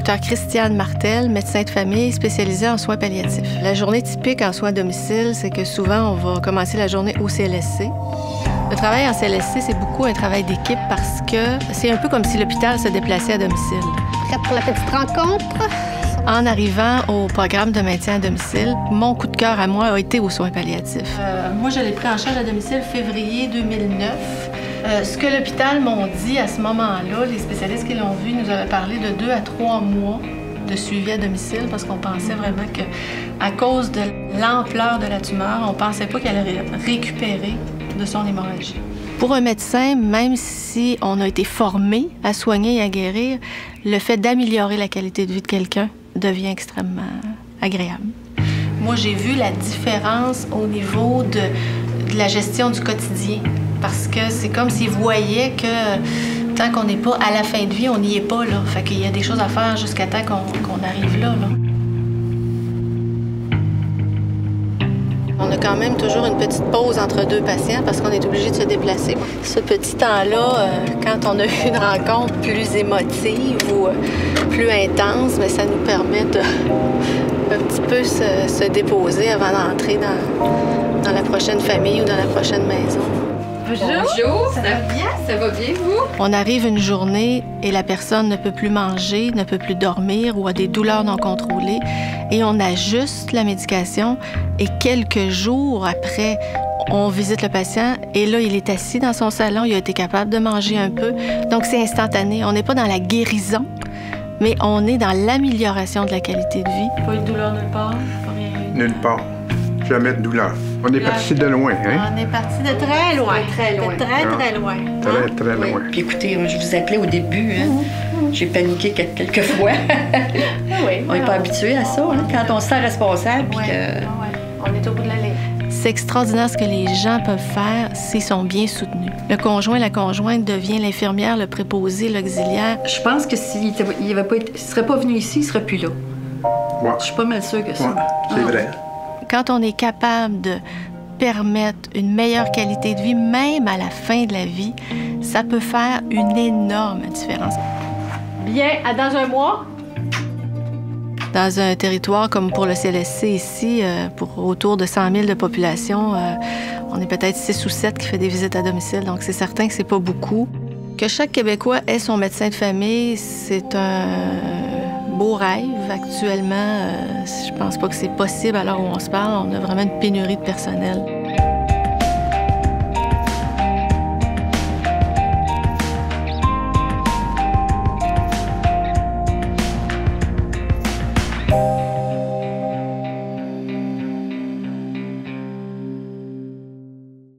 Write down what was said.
Dr Christiane Martel, médecin de famille spécialisée en soins palliatifs. La journée typique en soins à domicile, c'est que souvent, on va commencer la journée au CLSC. Le travail en CLSC, c'est beaucoup un travail d'équipe parce que c'est un peu comme si l'hôpital se déplaçait à domicile. Prête pour la petite rencontre? En arrivant au programme de maintien à domicile, mon coup de cœur à moi a été aux soins palliatifs. Moi, je l'ai pris en charge à domicile février 2009. Ce que l'hôpital m'ont dit à ce moment-là, les spécialistes qui l'ont vu nous avaient parlé de 2 à 3 mois de suivi à domicile parce qu'on pensait vraiment qu'à cause de l'ampleur de la tumeur, on pensait pas qu'elle allait récupérer de son hémorragie. Pour un médecin, même si on a été formé à soigner et à guérir, le fait d'améliorer la qualité de vie de quelqu'un devient extrêmement agréable. Moi, j'ai vu la différence au niveau de la gestion du quotidien parce que c'est comme s'ils voyaient que tant qu'on n'est pas à la fin de vie, on n'y est pas, là. Fait qu'il y a des choses à faire jusqu'à temps qu'on arrive là. On a quand même toujours une petite pause entre 2 patients parce qu'on est obligé de se déplacer. Ce petit temps-là, quand on a eu une rencontre plus émotive ou plus intense, mais ça nous permet de un petit peu se déposer avant d'entrer dans la prochaine famille ou dans la prochaine maison. Bonjour, ça va bien? Ça va bien, vous? On arrive une journée et la personne ne peut plus manger, ne peut plus dormir ou a des douleurs non contrôlées et on ajuste la médication et quelques jours après, on visite le patient et là, il est assis dans son salon, il a été capable de manger un peu. Donc, c'est instantané. On n'est pas dans la guérison, mais on est dans l'amélioration de la qualité de vie. Pas eu de douleur nulle part? Pas rien. Nulle part. Jamais de douleur. On est parti de loin, hein? On est parti de très loin. Très loin. Très loin. Très, très loin. Puis écoutez, je vous appelais au début, hein. J'ai paniqué quelques fois. Oui, On n'est pas habitué à ça, hein, quand on se sent responsable. Puis On est au bout de la ligne. C'est extraordinaire ce que les gens peuvent faire s'ils sont bien soutenus. Le conjoint, la conjointe devient l'infirmière, le préposé, l'auxiliaire. Je pense que s'il ne serait pas venu ici, il ne serait plus là. Ouais. Je suis pas mal sûre que ça. Ouais, c'est vrai. Quand on est capable de permettre une meilleure qualité de vie, même à la fin de la vie, ça peut faire une énorme différence. Bien, dans un mois? Dans un territoire comme pour le CLSC ici, pour autour de 100 000 de population, on est peut-être 6 ou 7 qui fait des visites à domicile, donc c'est certain que c'est pas beaucoup. Que chaque Québécois ait son médecin de famille, c'est un beau rêve. Actuellement, je pense pas que c'est possible à l'heure où on se parle. On a vraiment une pénurie de personnel.